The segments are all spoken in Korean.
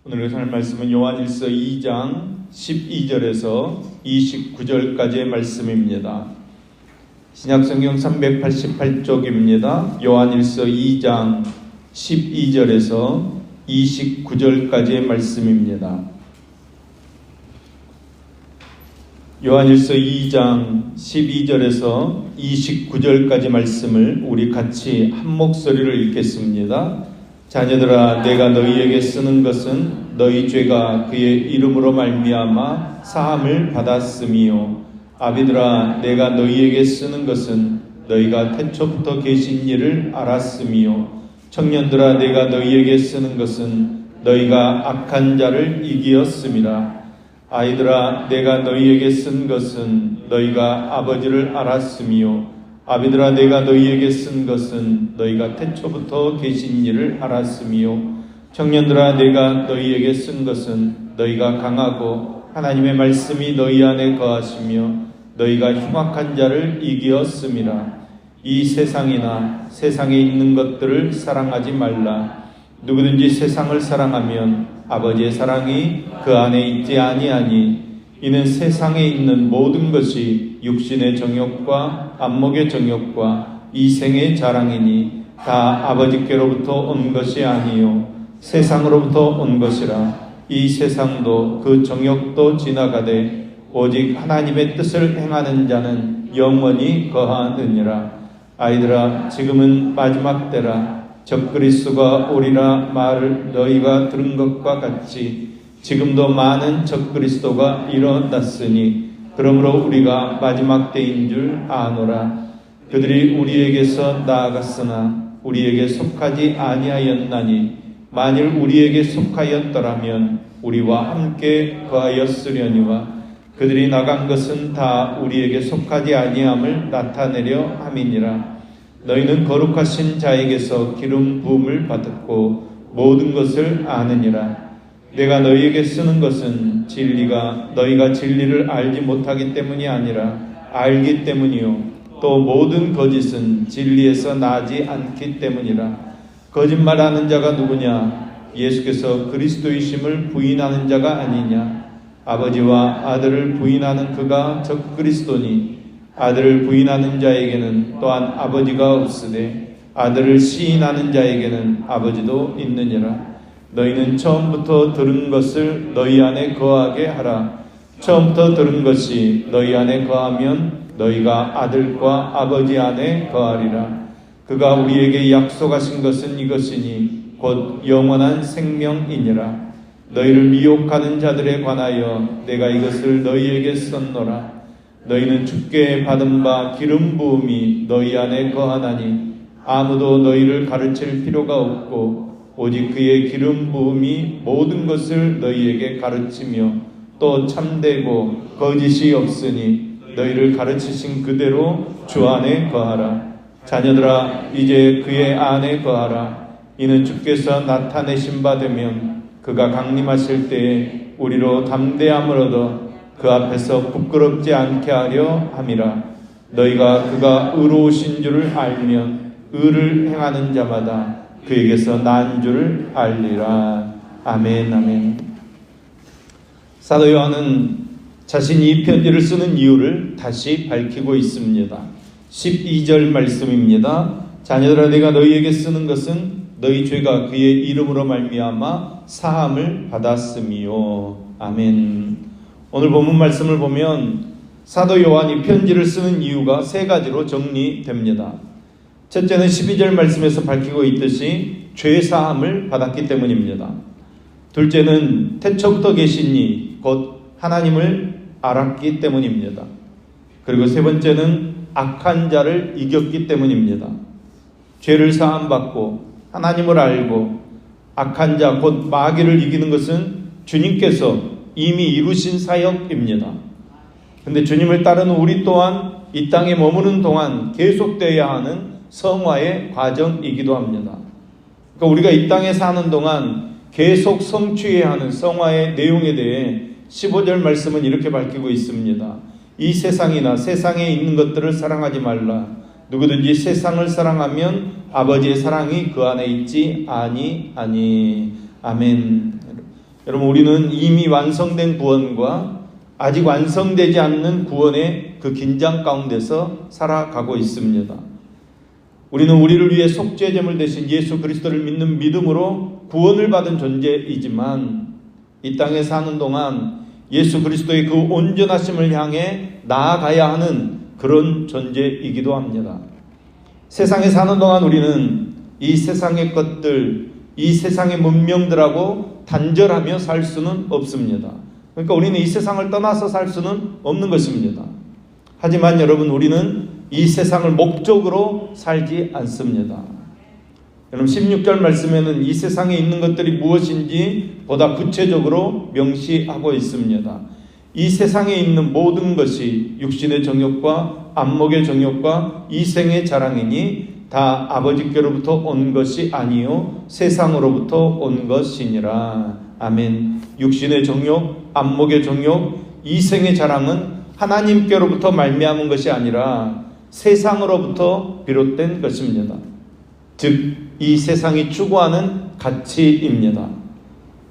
오늘 할 말씀은 요한일서 2장 12절에서 29절까지의 말씀입니다. 신약성경 388쪽입니다. 요한일서 2장 12절에서 29절까지의 말씀입니다. 요한일서 2장 12절에서 29절까지 말씀을 우리 같이 한 목소리로 읽겠습니다. 자녀들아, 내가 너희에게 쓰는 것은 너희 죄가 그의 이름으로 말미암아 사함을 받았음이요. 아비들아, 내가 너희에게 쓰는 것은 너희가 태초부터 계신 일을 알았음이요. 청년들아, 내가 너희에게 쓰는 것은 너희가 악한 자를 이기었음이라. 아이들아, 내가 너희에게 쓴 것은 너희가 아버지를 알았음이요. 아비들아, 내가 너희에게 쓴 것은 너희가 태초부터 계신 일을 알았음이요. 청년들아, 내가 너희에게 쓴 것은 너희가 강하고 하나님의 말씀이 너희 안에 거하시며 너희가 흉악한 자를 이기었음이라. 이 세상이나 세상에 있는 것들을 사랑하지 말라. 누구든지 세상을 사랑하면 아버지의 사랑이 그 안에 있지 아니하니, 이는 세상에 있는 모든 것이 육신의 정욕과 안목의 정욕과 이생의 자랑이니 다 아버지께로부터 온 것이 아니요 세상으로부터 온 것이라. 이 세상도 그 정욕도 지나가되 오직 하나님의 뜻을 행하는 자는 영원히 거하느니라. 아이들아, 지금은 마지막 때라. 적그리스도가 오리라 말을 너희가 들은 것과 같이 지금도 많은 적그리스도가 일어났으니 그러므로 우리가 마지막 때인 줄 아노라. 그들이 우리에게서 나아갔으나 우리에게 속하지 아니하였나니 만일 우리에게 속하였더라면 우리와 함께 거하였으려니와 그들이 나간 것은 다 우리에게 속하지 아니함을 나타내려 함이니라. 너희는 거룩하신 자에게서 기름 부음을 받았고 모든 것을 아느니라. 내가 너희에게 쓰는 것은 진리가 너희가 진리를 알지 못하기 때문이 아니라 알기 때문이요 또 모든 거짓은 진리에서 나지 않기 때문이라. 거짓말하는 자가 누구냐? 예수께서 그리스도이심을 부인하는 자가 아니냐? 아버지와 아들을 부인하는 그가 적그리스도니 아들을 부인하는 자에게는 또한 아버지가 없으되 아들을 시인하는 자에게는 아버지도 있느니라. 너희는 처음부터 들은 것을 너희 안에 거하게 하라. 처음부터 들은 것이 너희 안에 거하면 너희가 아들과 아버지 안에 거하리라. 그가 우리에게 약속하신 것은 이것이니 곧 영원한 생명이니라. 너희를 미혹하는 자들에 관하여 내가 이것을 너희에게 썼노라. 너희는 주께 받은 바 기름 부음이 너희 안에 거하나니 아무도 너희를 가르칠 필요가 없고 오직 그의 기름 부음이 모든 것을 너희에게 가르치며 또 참되고 거짓이 없으니 너희를 가르치신 그대로 주 안에 거하라. 자녀들아, 이제 그의 안에 거하라. 이는 주께서 나타내신 바 되면 그가 강림하실 때에 우리로 담대함을 얻어 그 앞에서 부끄럽지 않게 하려 함이라. 너희가 그가 의로우신 줄을 알면 의를 행하는 자마다 그에게서 난 줄 알리라. 아멘, 아멘. 사도 요한은 자신이 이 편지를 쓰는 이유를 다시 밝히고 있습니다. 12절 말씀입니다. 자녀들아, 내가 너희에게 쓰는 것은 너희 죄가 그의 이름으로 말미암아 사함을 받았음이요. 아멘. 오늘 본문 말씀을 보면 사도 요한이 편지를 쓰는 이유가 세 가지로 정리됩니다. 첫째는 12절 말씀에서 밝히고 있듯이 죄사함을 받았기 때문입니다. 둘째는 태초부터 계신 이 곧 하나님을 알았기 때문입니다. 그리고 세 번째는 악한 자를 이겼기 때문입니다. 죄를 사함받고 하나님을 알고 악한 자 곧 마귀를 이기는 것은 주님께서 이미 이루신 사역입니다. 그런데 주님을 따르는 우리 또한 이 땅에 머무는 동안 계속되어야 하는 성화의 과정이기도 합니다. 그러니까 우리가 이 땅에 사는 동안 계속 성취해야 하는 성화의 내용에 대해 15절 말씀은 이렇게 밝히고 있습니다. 이 세상이나 세상에 있는 것들을 사랑하지 말라. 누구든지 세상을 사랑하면 아버지의 사랑이 그 안에 있지 아니하니. 아멘. 여러분, 우리는 이미 완성된 구원과 아직 완성되지 않는 구원의 그 긴장 가운데서 살아가고 있습니다. 우리는 우리를 위해 속죄제물 대신 예수 그리스도를 믿는 믿음으로 구원을 받은 존재이지만 이 땅에 사는 동안 예수 그리스도의 그 온전하심을 향해 나아가야 하는 그런 존재이기도 합니다. 세상에 사는 동안 우리는 이 세상의 것들, 이 세상의 문명들하고 단절하며 살 수는 없습니다. 그러니까 우리는 이 세상을 떠나서 살 수는 없는 것입니다. 하지만 여러분, 우리는 이 세상을 목적으로 살지 않습니다. 여러분, 16절 말씀에는 이 세상에 있는 것들이 무엇인지 보다 구체적으로 명시하고 있습니다. 이 세상에 있는 모든 것이 육신의 정욕과 안목의 정욕과 이생의 자랑이니 다 아버지께로부터 온 것이 아니요 세상으로부터 온 것이니라. 아멘. 육신의 정욕, 안목의 정욕, 이생의 자랑은 하나님께로부터 말미암은 것이 아니라 세상으로부터 비롯된 것입니다. 즉, 이 세상이 추구하는 가치입니다.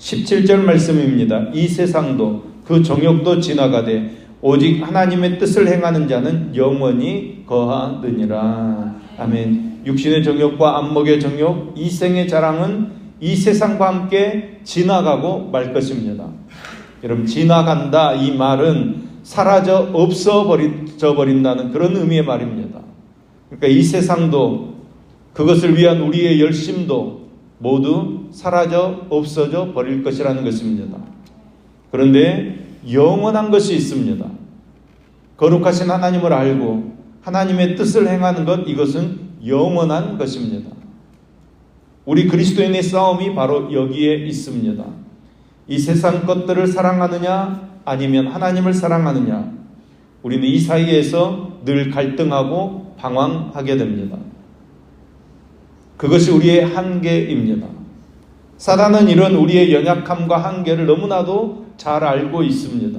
17절 말씀입니다. 이 세상도 그 정욕도 지나가되 오직 하나님의 뜻을 행하는 자는 영원히 거하느니라. 아멘. 육신의 정욕과 안목의 정욕, 이생의 자랑은 이 세상과 함께 지나가고 말 것입니다. 여러분, 지나간다 이 말은 사라져 없어져 버린다는 그런 의미의 말입니다. 그러니까 이 세상도 그것을 위한 우리의 열심도 모두 사라져 없어져 버릴 것이라는 것입니다. 그런데 영원한 것이 있습니다. 거룩하신 하나님을 알고 하나님의 뜻을 행하는 것, 이것은 영원한 것입니다. 우리 그리스도인의 싸움이 바로 여기에 있습니다. 이 세상 것들을 사랑하느냐 아니면 하나님을 사랑하느냐, 우리는 이 사이에서 늘 갈등하고 방황하게 됩니다. 그것이 우리의 한계입니다. 사단은 이런 우리의 연약함과 한계를 너무나도 잘 알고 있습니다.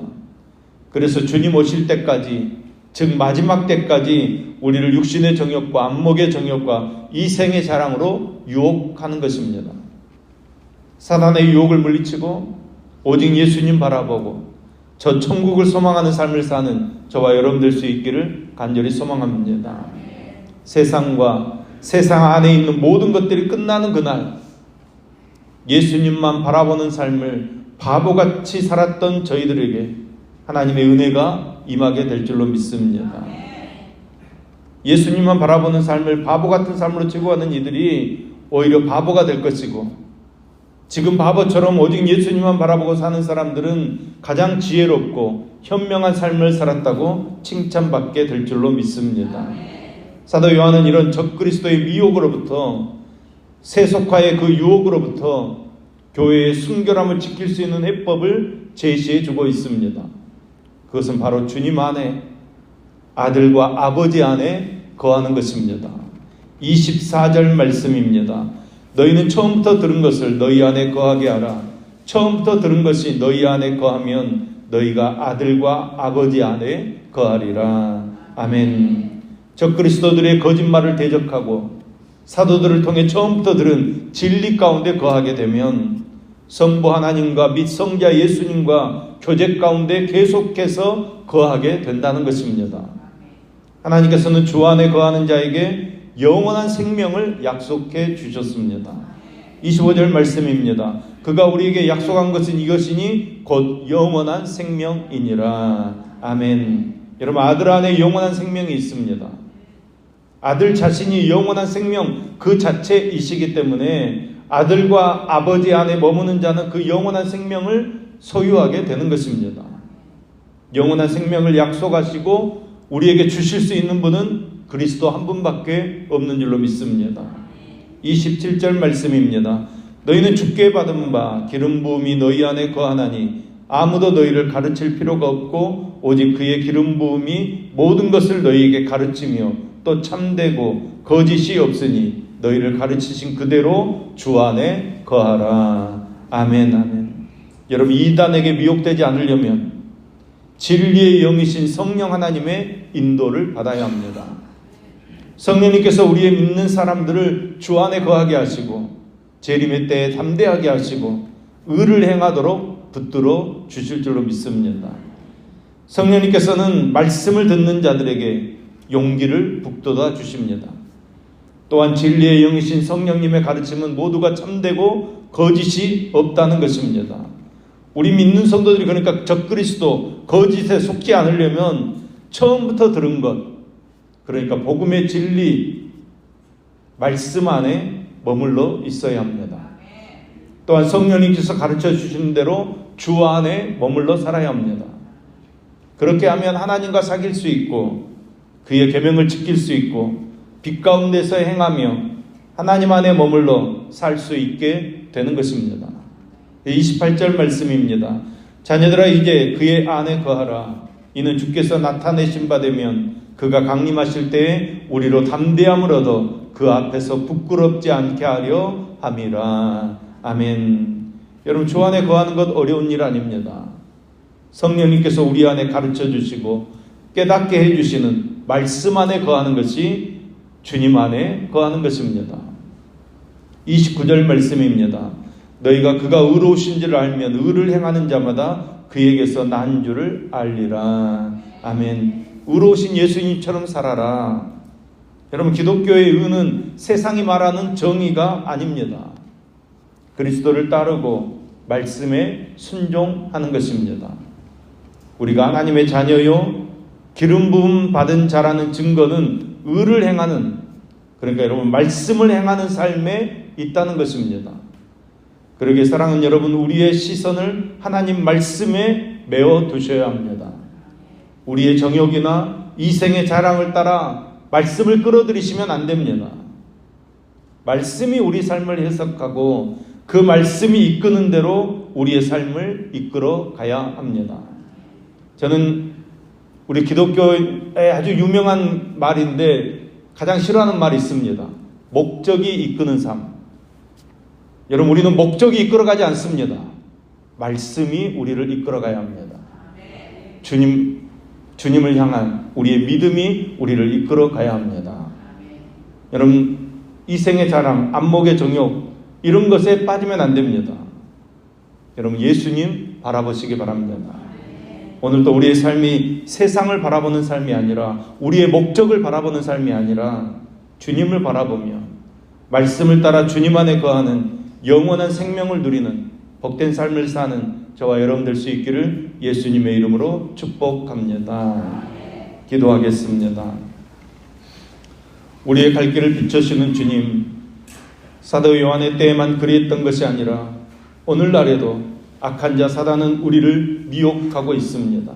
그래서 주님 오실 때까지, 즉 마지막 때까지 우리를 육신의 정욕과 안목의 정욕과 이생의 자랑으로 유혹하는 것입니다. 사단의 유혹을 물리치고 오직 예수님 바라보고 저 천국을 소망하는 삶을 사는 저와 여러분 될 수 있기를 간절히 소망합니다. 세상과 세상 안에 있는 모든 것들이 끝나는 그날, 예수님만 바라보는 삶을 바보같이 살았던 저희들에게 하나님의 은혜가 임하게 될 줄로 믿습니다. 예수님만 바라보는 삶을 바보같은 삶으로 추구하는 이들이 오히려 바보가 될 것이고, 지금 바보처럼 오직 예수님만 바라보고 사는 사람들은 가장 지혜롭고 현명한 삶을 살았다고 칭찬받게 될 줄로 믿습니다. 사도 요한은 이런 적그리스도의 미혹으로부터, 세속화의 그 유혹으로부터 교회의 순결함을 지킬 수 있는 해법을 제시해 주고 있습니다. 그것은 바로 주님 안에, 아들과 아버지 안에 거하는 것입니다. 24절 말씀입니다. 너희는 처음부터 들은 것을 너희 안에 거하게 하라. 처음부터 들은 것이 너희 안에 거하면 너희가 아들과 아버지 안에 거하리라. 아멘. 적그리스도들의 거짓말을 대적하고 사도들을 통해 처음부터 들은 진리 가운데 거하게 되면 성부 하나님과 및 성자 예수님과 교제 가운데 계속해서 거하게 된다는 것입니다. 하나님께서는 주 안에 거하는 자에게 영원한 생명을 약속해 주셨습니다. 25절 말씀입니다. 그가 우리에게 약속한 것은 이것이니 곧 영원한 생명이니라. 아멘. 여러분, 아들 안에 영원한 생명이 있습니다. 아들 자신이 영원한 생명 그 자체이시기 때문에 아들과 아버지 안에 머무는 자는 그 영원한 생명을 소유하게 되는 것입니다. 영원한 생명을 약속하시고 우리에게 주실 수 있는 분은 그리스도 한 분밖에 없는 줄로 믿습니다. 27절 말씀입니다. 너희는 주께 받은 바 기름 부음이 너희 안에 거하나니 아무도 너희를 가르칠 필요가 없고 오직 그의 기름 부음이 모든 것을 너희에게 가르치며 또 참되고 거짓이 없으니 너희를 가르치신 그대로 주 안에 거하라. 아멘, 아멘. 여러분, 이단에게 미혹되지 않으려면 진리의 영이신 성령 하나님의 인도를 받아야 합니다. 성령님께서 우리의 믿는 사람들을 주 안에 거하게 하시고 재림의 때에 담대하게 하시고 의를 행하도록 붙들어 주실 줄로 믿습니다. 성령님께서는 말씀을 듣는 자들에게 용기를 북돋아 주십니다. 또한 진리의 영이신 성령님의 가르침은 모두가 참되고 거짓이 없다는 것입니다. 우리 믿는 성도들이 그러니까 적그리스도 거짓에 속지 않으려면 처음부터 들은 것, 그러니까 복음의 진리 말씀 안에 머물러 있어야 합니다. 또한 성령님께서 가르쳐 주시는 대로 주 안에 머물러 살아야 합니다. 그렇게 하면 하나님과 사귈 수 있고 그의 계명을 지킬 수 있고 빛 가운데서 행하며 하나님 안에 머물러 살 수 있게 되는 것입니다. 28절 말씀입니다. 자녀들아 이제 그의 안에 거하라. 이는 주께서 나타내신 바 되면 그가 강림하실 때에 우리로 담대함을 얻어 그 앞에서 부끄럽지 않게 하려 함이라. 아멘. 여러분 주 안에 거하는 것 어려운 일 아닙니다. 성령님께서 우리 안에 가르쳐 주시고 깨닫게 해주시는 말씀 안에 거하는 것이 주님 안에 거하는 것입니다. 29절 말씀입니다. 너희가 그가 의로우신 줄 알면 의를 행하는 자마다 그에게서 난 줄을 알리라. 아멘. 의로우신 예수님처럼 살아라. 여러분 기독교의 의는 세상이 말하는 정의가 아닙니다. 그리스도를 따르고 말씀에 순종하는 것입니다. 우리가 하나님의 자녀요 기름 부음 받은 자라는 증거는 의를 행하는, 그러니까 여러분 말씀을 행하는 삶에 있다는 것입니다. 그러기에 사랑하는 여러분, 우리의 시선을 하나님 말씀에 메워 두셔야 합니다. 우리의 정욕이나 이생의 자랑을 따라 말씀을 끌어들이시면 안 됩니다. 말씀이 우리 삶을 해석하고 그 말씀이 이끄는 대로 우리의 삶을 이끌어 가야 합니다. 저는 우리 기독교의 아주 유명한 말인데 가장 싫어하는 말이 있습니다. 목적이 이끄는 삶. 여러분 우리는 목적이 이끌어가지 않습니다. 말씀이 우리를 이끌어가야 합니다. 주님을 향한 우리의 믿음이 우리를 이끌어가야 합니다. 여러분 이생의 자랑, 안목의 정욕 이런 것에 빠지면 안 됩니다. 여러분 예수님 바라보시기 바랍니다. 오늘도 우리의 삶이 세상을 바라보는 삶이 아니라 우리의 목적을 바라보는 삶이 아니라 주님을 바라보며 말씀을 따라 주님 안에 거하는 영원한 생명을 누리는 복된 삶을 사는 저와 여러분 될 수 있기를 예수님의 이름으로 축복합니다. 기도하겠습니다. 우리의 갈 길을 비춰주시는 주님, 사도 요한의 때에만 그리했던 것이 아니라 오늘날에도 악한 자 사단은 우리를 미혹하고 있습니다.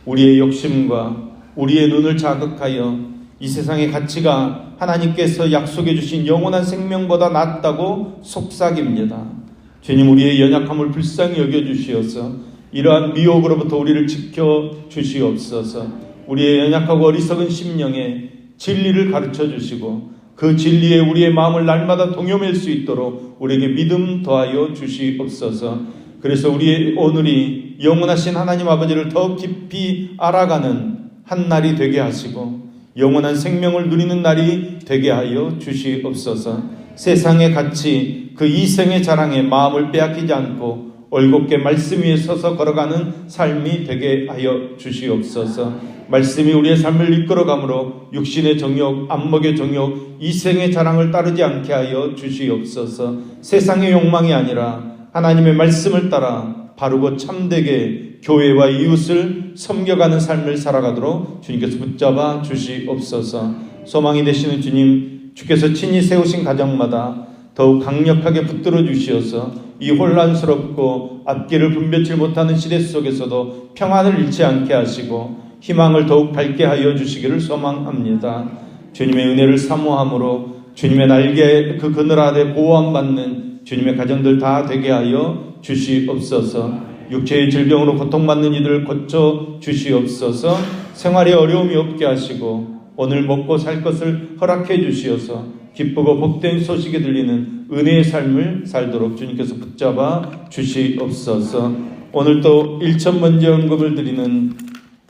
우리의 욕심과 우리의 눈을 자극하여 이 세상의 가치가 하나님께서 약속해 주신 영원한 생명보다 낫다고 속삭입니다. 주님 우리의 연약함을 불쌍히 여겨주시어서 이러한 미혹으로부터 우리를 지켜주시옵소서. 우리의 연약하고 어리석은 심령에 진리를 가르쳐 주시고 그 진리에 우리의 마음을 날마다 동요맬 수 있도록 우리에게 믿음 더하여 주시옵소서. 그래서 우리의 오늘이 영원하신 하나님 아버지를 더 깊이 알아가는 한 날이 되게 하시고 영원한 생명을 누리는 날이 되게 하여 주시옵소서. 세상의 가치, 그 이생의 자랑에 마음을 빼앗기지 않고 올곧게 말씀 위에 서서 걸어가는 삶이 되게 하여 주시옵소서. 말씀이 우리의 삶을 이끌어가므로 육신의 정욕, 안목의 정욕, 이생의 자랑을 따르지 않게 하여 주시옵소서. 세상의 욕망이 아니라 하나님의 말씀을 따라 바르고 참되게 교회와 이웃을 섬겨가는 삶을 살아가도록 주님께서 붙잡아 주시옵소서. 소망이 되시는 주님, 주께서 친히 세우신 가정마다 더욱 강력하게 붙들어 주시어서 이 혼란스럽고 앞길을 분별치 못하는 시대 속에서도 평안을 잃지 않게 하시고 희망을 더욱 밝게 하여 주시기를 소망합니다. 주님의 은혜를 사모함으로 주님의 날개 그 그늘 아래 보호함받는 주님의 가정들 다 되게 하여 주시옵소서. 육체의 질병으로 고통받는 이들을 고쳐 주시옵소서. 생활에 어려움이 없게 하시고 오늘 먹고 살 것을 허락해 주시어서 기쁘고 복된 소식이 들리는 은혜의 삶을 살도록 주님께서 붙잡아 주시옵소서. 오늘도 1,000번 지원금을 드리는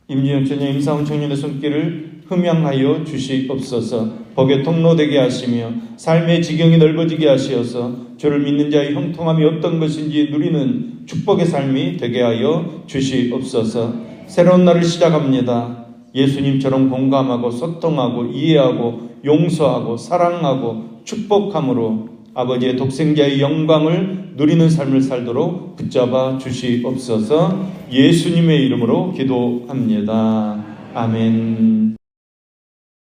임진영 청년, 임상훈 청년의 손길을 흠양하여 주시옵소서. 복의 통로 되게 하시며 삶의 지경이 넓어지게 하시어서 주를 믿는 자의 형통함이 어떤 것인지 누리는 축복의 삶이 되게 하여 주시옵소서. 새로운 날을 시작합니다. 예수님처럼 공감하고 소통하고 이해하고 용서하고 사랑하고 축복함으로 아버지의 독생자의 영광을 누리는 삶을 살도록 붙잡아 주시옵소서. 예수님의 이름으로 기도합니다. 아멘.